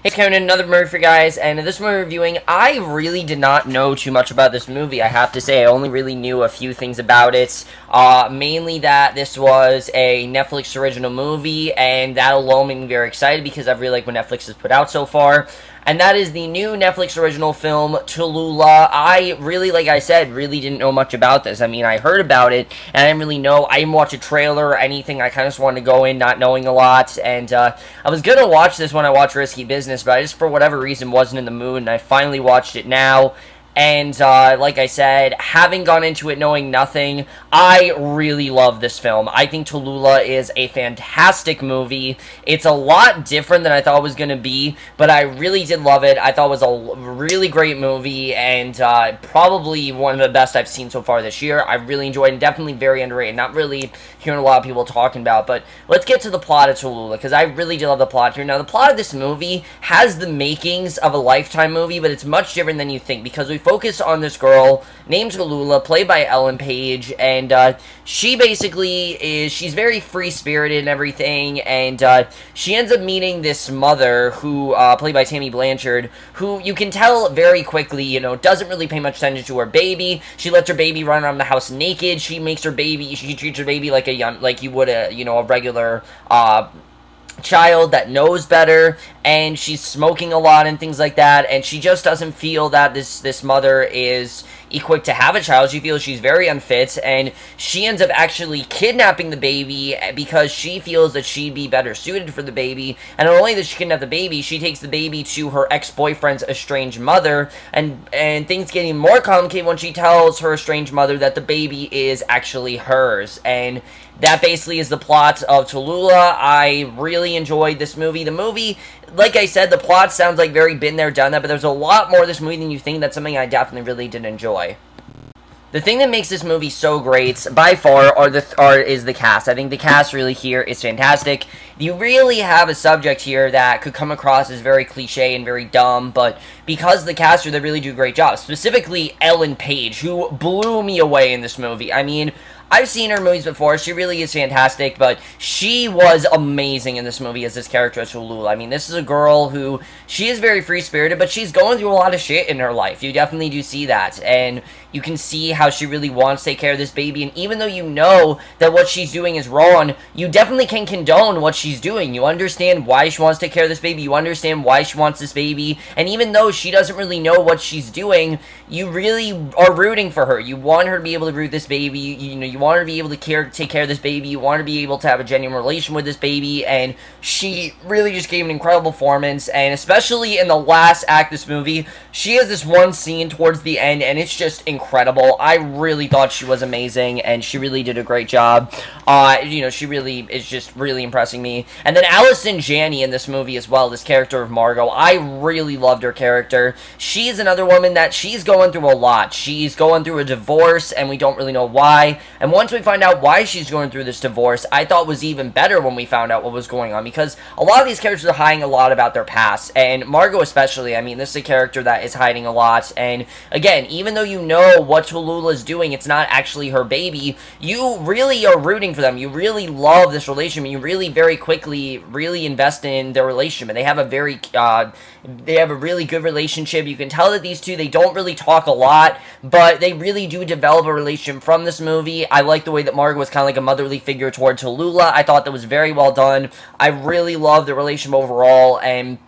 Hey, it's coming in another movie for you guys, and in this movie reviewing, I really did not know too much about this movie, I have to say. I only really knew a few things about it, mainly that this was a Netflix original movie, and that alone made me very excited because I really like what Netflix has put out so far. And that is the new Netflix original film, Tallulah. I really, like I said, really didn't know much about this. I mean, I heard about it, and I didn't really know. I didn't watch a trailer or anything. I kind of just wanted to go in not knowing a lot. And I was going to watch this when I watched Risky Business, but I just, for whatever reason, wasn't in the mood, and I finally watched it now. And, like I said, having gone into it knowing nothing, I really love this film. I think Tallulah is a fantastic movie. It's a lot different than I thought it was going to be, but I really did love it. I thought it was a really great movie, and probably one of the best I've seen so far this year. I really enjoyed it, and definitely very underrated. Not really hearing a lot of people talking about, but let's get to the plot of Tallulah, because I really did love the plot here. Now, the plot of this movie has the makings of a Lifetime movie, but it's much different than you think, because we focus on this girl named Tallulah, played by Paige, and she basically she's very free-spirited and everything, and she ends up meeting this mother who, played by Tammy Blanchard, who you can tell very quickly, you know, doesn't really pay much attention to her baby. She lets her baby run around the house naked. She treats her baby like you would a regular child that knows better, and she's smoking a lot and things like that, and she just doesn't feel that this mother is equipped to have a child. She feels she's very unfit, and she ends up actually kidnapping the baby because she feels that she'd be better suited for the baby. And not only does she kidnap the baby, she takes the baby to her ex-boyfriend's estranged mother, and things get even more complicated when she tells her estranged mother that the baby is actually hers. And that basically is the plot of Tallulah. I really enjoyed this movie. The movie, like I said, the plot sounds like very been there, done that, but there's a lot more of this movie than you think. That's something I definitely really did enjoy. The thing that makes this movie so great, by far, is the cast. I think the cast really here is fantastic. You really have a subject here that could come across as very cliche and very dumb, but because the cast here, they really do a great job. Specifically, Paige, who blew me away in this movie. I mean, I've seen her movies before. She really is fantastic, but she was amazing in this movie as this character as Tallulah. I mean, this is a girl who, she is very free-spirited, but she's going through a lot of shit in her life. You definitely do see that, and you can see how she really wants to take care of this baby, and even though you know that what she's doing is wrong, you definitely can condone what she's doing. You understand why she wants to take care of this baby, you understand why she wants this baby, and even though she doesn't really know what she's doing, you really are rooting for her. You want her to be able to root this baby, you want her to be able to take care of this baby, you want her to be able to have a genuine relation with this baby, and she really just gave an incredible performance, and especially in the last act of this movie, she has this one scene towards the end, and it's just incredible. I really thought she was amazing, and she really did a great job. She really is just really impressing me. And then Allison Janney in this movie as well, this character of Margot, I really loved her character. She's another woman that she's going through a lot. She's going through a divorce, and we don't really know why, and once we find out why she's going through this divorce, I thought was even better when we found out what was going on, because a lot of these characters are hiding a lot about their past, and Margot especially. I mean, this is a character that is hiding a lot, and again, even though you know what Tallulah is doing, it's not actually her baby, you really are rooting for them. You really love this relationship, and you really very quickly really invest in their relationship, and they have a really good relationship. You can tell that these two, they don't really talk a lot, but they really do develop a relationship from this movie. I like the way that Margot was kind of like a motherly figure toward Tallulah. I thought that was very well done. I really loved the relationship overall, and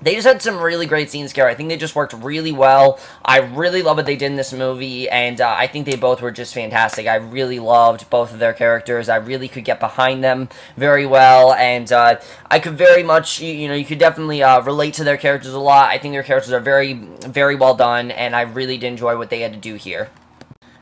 they just had some really great scenes together. I think they just worked really well. I really love what they did in this movie, and I think they both were just fantastic. I really loved both of their characters. I really could get behind them very well, and I could very much, you could definitely relate to their characters a lot. I think their characters are very, very well done, and I really did enjoy what they had to do here.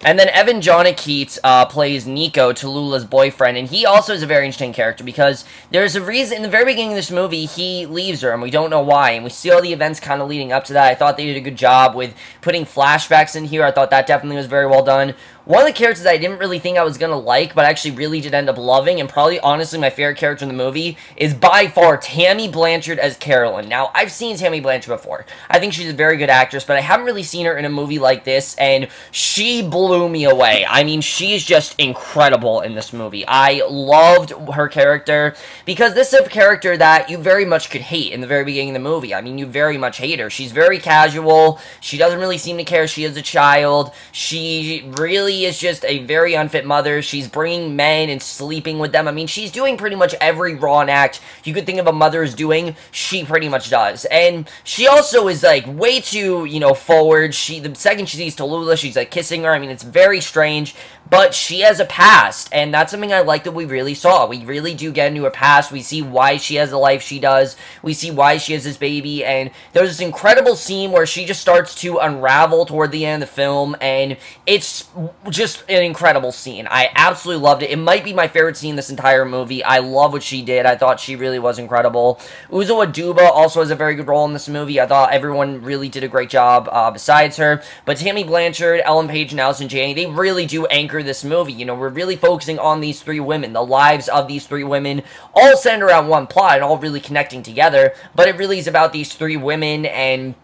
And then Evan Keats plays Nico, Tallulah's boyfriend, and he also is a very interesting character because there's a reason, in the very beginning of this movie, he leaves her, and we don't know why, and we see all the events kind of leading up to that. I thought they did a good job with putting flashbacks in here. I thought that definitely was very well done. one of the characters I didn't really think I was gonna like, but actually really did end up loving, and probably honestly my favorite character in the movie, is by far Tammy Blanchard as Carolyn. Now, I've seen Tammy Blanchard before. I think she's a very good actress, but I haven't really seen her in a movie like this, and she blew me away. I mean, she's just incredible in this movie. I loved her character, because this is a character that you very much could hate in the very beginning of the movie. I mean, you very much hate her. She's very casual. She doesn't really seem to care she is a child. She really is just a very unfit mother. She's bringing men and sleeping with them. I mean, she's doing pretty much every wrong act you could think of a mother is doing, she pretty much does. And she also is, like, way too, you know, forward. The second she sees Tallulah, she's, like, kissing her. I mean, it's very strange. But she has a past, and that's something I like that we really saw. We really do get into her past. We see why she has the life she does. We see why she has this baby, and there's this incredible scene where she just starts to unravel toward the end of the film, and it's just an incredible scene. I absolutely loved it. It might be my favorite scene in this entire movie. I love what she did. I thought she really was incredible. Uzo Aduba also has a very good role in this movie. I thought everyone really did a great job besides her. But Tammy Blanchard, Ellen Page, and Allison Janney, they really do anchor this movie. You know, we're really focusing on these three women, the lives of these three women, all centered around one plot and all really connecting together, but it really is about these three women and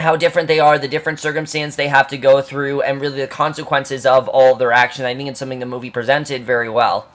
how different they are, the different circumstances they have to go through, and really the consequences of all of their actions. I think it's something the movie presented very well.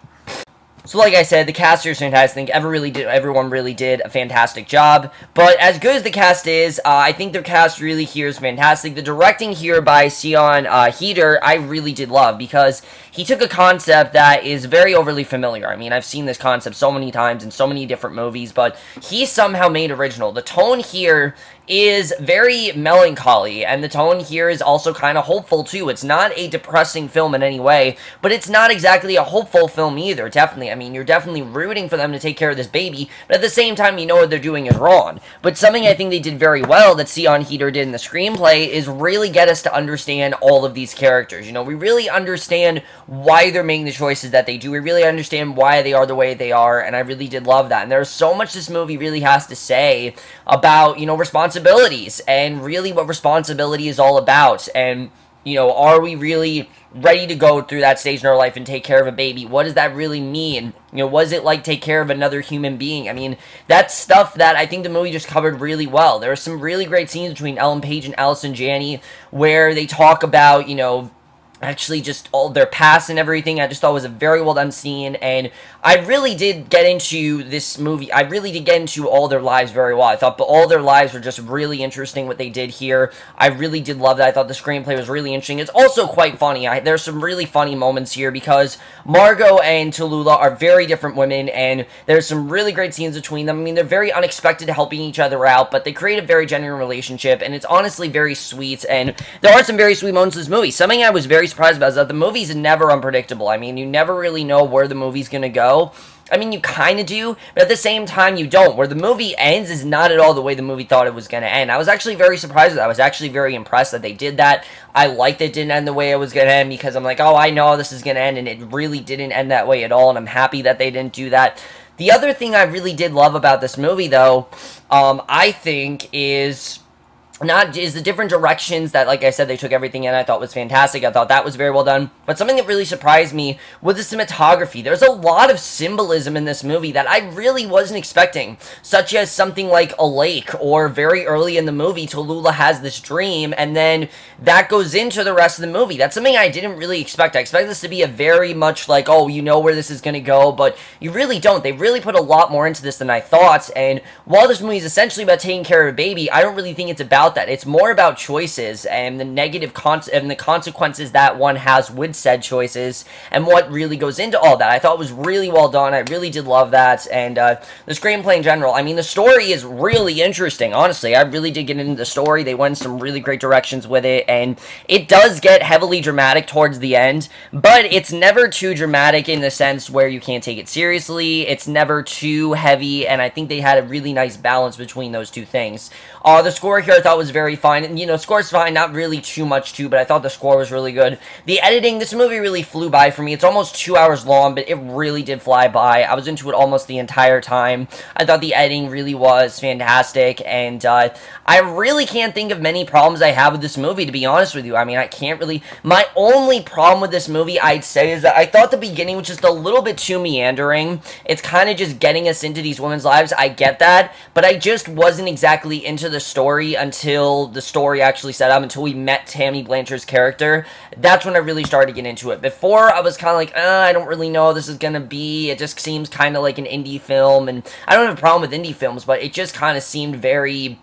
So like I said, the cast here is fantastic. Everyone really did a fantastic job. But as good as the cast is, I think their cast really here is fantastic. The directing here by Sian Heder, I really did love, because he took a concept that is very overly familiar. I mean, I've seen this concept so many times in so many different movies, but he somehow made it original. The tone here is very melancholy, and the tone here is also kind of hopeful too. It's not a depressing film in any way, but it's not exactly a hopeful film either, definitely. I mean, you're definitely rooting for them to take care of this baby, but at the same time, you know what they're doing is wrong. But something I think they did very well that Sian Heder did in the screenplay is really get us to understand all of these characters. You know, we really understand why they're making the choices that they do. We really understand why they are the way they are, and I really did love that. And there's so much this movie really has to say about, you know, responsibilities, and really what responsibility is all about, and, you know, are we really ready to go through that stage in our life and take care of a baby? What does that really mean? You know, what is it like take care of another human being? I mean, that's stuff that I think the movie just covered really well. There are some really great scenes between Ellen Page and Allison Janney where they talk about, you know, actually just all their past and everything. I just thought it was a very well done scene, and I really did get into this movie. I really did get into all their lives very well. I thought all their lives were just really interesting, what they did here. I really did love that. I thought the screenplay was really interesting. It's also quite funny. There's some really funny moments here, because Margot and Tallulah are very different women, and there's some really great scenes between them. I mean, they're very unexpected, helping each other out, but they create a very genuine relationship, and it's honestly very sweet, and there are some very sweet moments in this movie. Something I was very surprised about is that the movie's never unpredictable. I mean, you never really know where the movie's gonna go. I mean, you kind of do, but at the same time, you don't. Where the movie ends is not at all the way the movie thought it was going to end. I was actually very surprised with that. I was actually very impressed that they did that. I liked it didn't end the way it was going to end, because I'm like, oh, I know this is going to end, and it really didn't end that way at all, and I'm happy that they didn't do that. The other thing I really did love about this movie, though, I think is the different directions that, like I said, they took everything in. I thought was fantastic. I thought that was very well done. But something that really surprised me was the cinematography. There's a lot of symbolism in this movie that I really wasn't expecting, such as something like a lake, or very early in the movie, Tallulah has this dream, and then that goes into the rest of the movie. That's something I didn't really expect. I expected this to be a very much like, oh, you know where this is going to go, but you really don't. They really put a lot more into this than I thought, and while this movie is essentially about taking care of a baby, I don't really think it's about that. It's more about choices and the negative and the consequences that one has with said choices, and what really goes into all that. I thought it was really well done. I really did love that, and the screenplay in general. I mean, the story is really interesting, honestly. I really did get into the story. They went some really great directions with it, and it does get heavily dramatic towards the end, but it's never too dramatic in the sense where you can't take it seriously. It's never too heavy, and I think they had a really nice balance between those two things. The score here I thought thought was very fine. And, you know, score's fine, not really too much too, but I thought the score was really good. The editing, this movie really flew by for me. It's almost 2 hours long, but it really did fly by. I was into it almost the entire time. I thought the editing really was fantastic, and I really can't think of many problems I have with this movie, to be honest with you. I mean, I can't really... My only problem with this movie, I'd say, is that I thought the beginning was just a little bit too meandering. It's kind of just getting us into these women's lives. I get that, but I just wasn't exactly into the story until the story actually set up, until we met Tammy Blanchard's character. That's when I really started to get into it. Before, I was kind of like, I don't really know this is gonna be. It just seems kind of like an indie film, and I don't have a problem with indie films, but it just kind of seemed very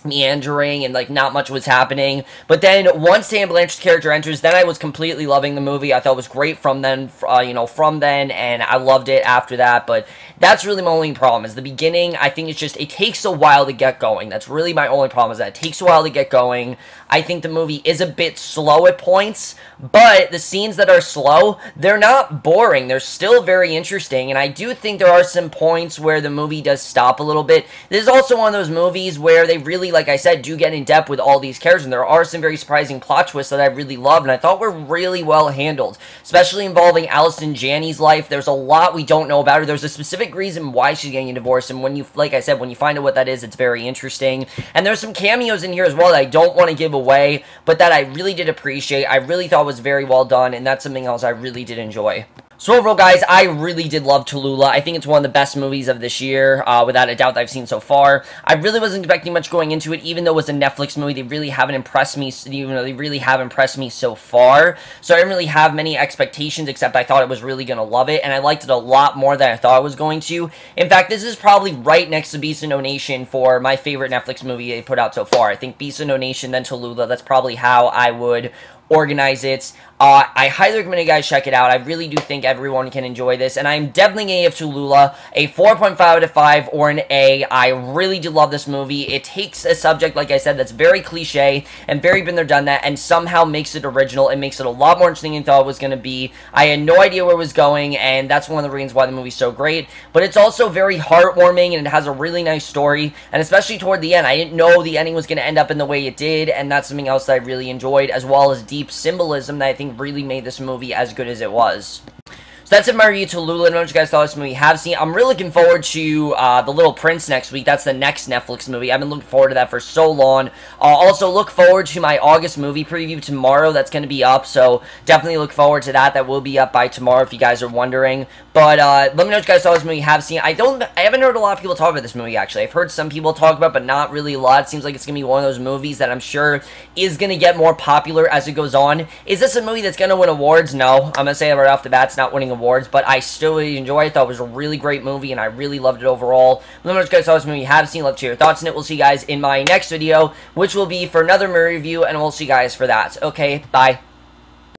meandering and like not much was happening. But then once Tammy Blanchard's character enters, then I was completely loving the movie. I thought it was great from then, from then, and I loved it after that. But that's really my only problem, is the beginning. I think it's just, it takes a while to get going. That's really my only problem, is that it takes a while to get going. I think the movie is a bit slow at points, but the scenes that are slow, they're not boring. They're still very interesting, and I do think there are some points where the movie does stop a little bit. This is also one of those movies where they really, like I said, do get in depth with all these characters, and there are some very surprising plot twists that I really love, and I thought were really well handled, especially involving Allison Janney's life. There's a lot we don't know about her. There's a specific reason why she's getting a divorce, and when you, like I said, when you find out what that is, it's very interesting. And there's some cameos in here as well that I don't want to give away, but that I really did appreciate. I really thought was very well done, and that's something else I really did enjoy. So overall, guys, I really did love Tallulah. I think it's one of the best movies of this year, without a doubt, that I've seen so far. I really wasn't expecting much going into it, even though it was a Netflix movie. They really haven't impressed me, they really have impressed me so far. So I didn't really have many expectations, except I thought I was really going to love it, and I liked it a lot more than I thought I was going to. In fact, this is probably right next to Beast of No Nation for my favorite Netflix movie they put out so far. I think Beast of No Nation, then Tallulah. That's probably how I would organize it. I highly recommend you guys check it out. I really do think everyone can enjoy this, and I'm definitely going to give Tallulah a 4.5 out of 5 or an A. I really do love this movie. It takes a subject, like I said, that's very cliche and very been there, done that, and somehow makes it original. It makes it a lot more interesting than I thought it was going to be. I had no idea where it was going, and that's one of the reasons why the movie's so great. But it's also very heartwarming, and it has a really nice story, and especially toward the end, I didn't know the ending was going to end up in the way it did, and that's something else that I really enjoyed, as well as deep symbolism that I think really made this movie as good as it was. So that's it, my review to Tallulah. I don't know what you guys thought of this movie. Have seen. I'm really looking forward to The Little Prince next week. That's the next Netflix movie. I've been looking forward to that for so long. Also, look forward to my August movie preview tomorrow. That's going to be up, so definitely look forward to that. That will be up by tomorrow if you guys are wondering. But let me know what you guys thought of this movie. Have seen. I haven't heard a lot of people talk about this movie, actually. I've heard some people talk about it, but not really a lot. It seems like it's going to be one of those movies that I'm sure is going to get more popular as it goes on. Is this a movie that's going to win awards? No. I'm going to say that right off the bat. It's not winning awards, but I still really enjoy it. I thought it was a really great movie, and I really loved it overall. Let me know what you guys thought of this movie. Have seen. Love to hear your thoughts on it. We'll see you guys in my next video, which will be for another movie review, and we'll see you guys for that. Okay, bye.